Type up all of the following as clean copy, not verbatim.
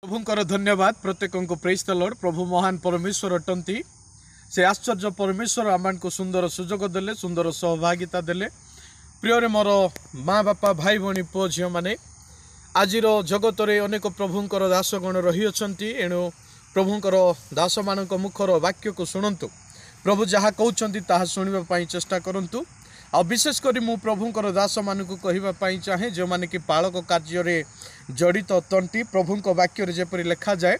प्रभुंकर धन्यवाद प्रत्येक को प्रेज द लॉर्ड। प्रभु महान परमेश्वर अटंती। से आश्चर्य परमेश्वर आमान को सुंदर सुजोग देले, सुंदर सहभागिता देले। प्रिय मोर माँ बापा भाई भौणी पुओ झील मैंने आज जगत में अनेक प्रभुंकर दासगण रही अच्छा। एणु प्रभुंकर दास मान मुखर वाक्य को शुणु। प्रभु जहाँ कहते ताहा शुणा चेष्टा करूँ। आ विशेषकर मु प्रभुंकर दास मान को कहवाई चाहे जो मैंने कि पालक कार्य जड़ित तंटी प्रभुंक वाक्य जेपरी लिखा जाए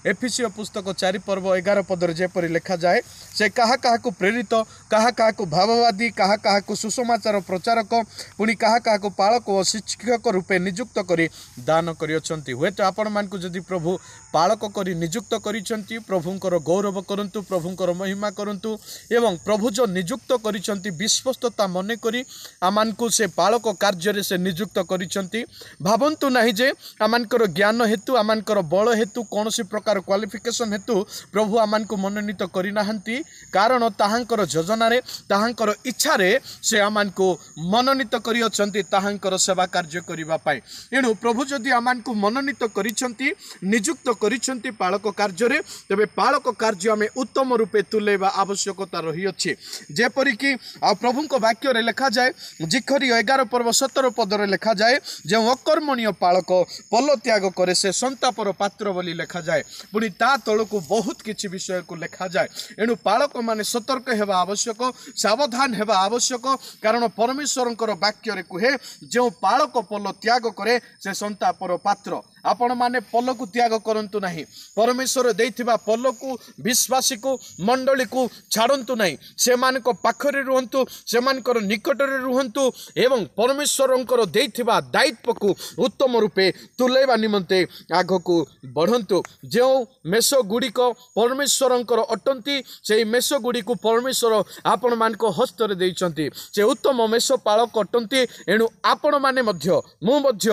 एफिसियो पुस्तक 4 पर्व 11 पदर जेपरी लिखा जाए से कहा को प्रेरित कहा को भाववादी कहा को सुसमाचार प्रचारक पुणी कहा को पालक और शिक्षक रूपे नियुक्त करी दान करियछंती। हुए तो आपण मान को जदि प्रभु पालक करी नियुक्त करिछंती प्रभुंकर गौरव करंतु, प्रभुंकर महिमा करंतु एवं प्रभु जो नियुक्त करिछंती विश्वस्तता मने करी आमान को से पालक कार्य से नियुक्त करिछंती। भावंतु नहीं जे आमानकर ज्ञान हेतु आमानकर बल हेतु कौन प्रकार क्वालिफिकेशन हेतु प्रभु आमान को मनोनीत करिनाहंती। कारण ताहांकर योजना रे ताहांकर इच्छा रे से आमान को मनोनीत करियछंती ताहांकर सेवा कार्य करिबा पाए। एणु प्रभु जदि आमान को मनोनीत करिछंती नियुक्त करिछंती पालक कार्य रे तबे पालक कार्य आमे उत्तम रूपे तुलेबा आवश्यकता रही अछि। जेपरि कि प्रभुंक वाक्य रे लिखा जाए जिखरी 11 पर्व 17 पद रे लिखा जाए जे अकर्मणीय पालक पल त्याग करे से संतापर पात्र बोली लिखा जाए। पुणी ता तल को बहुत किसी विषय को लिखा जाए। एणु पालक माने सतर्क हेबा आवश्यक, सावधान हेबा आवश्यक। कारण परमेश्वरंकर वाक्य रे कहे जो पालक पल त्याग करे से संतापर पात्र। आपण माने पल को त्याग करंतु नहीं। परमेश्वर देइथिबा पल को विश्वासी को मंडली को छाड़ंतु नहीं। से मानक पाखरे रुहंतु, से मानकर निकटरे रुहंतु एवं परमेश्वरंकर देइथिबा दायित्व को उत्तम रूपे तुलेबा निमंते आगको बढ़ंतु। जो मेष गुड़िक परमेश्वरंकर अटंती से मेष गुड़ी को परमेश्वर आपण मान को हस्तरे देइचंती। से उत्तम मेष पालक अटंती। एणु आपण माने मध्य मु मध्य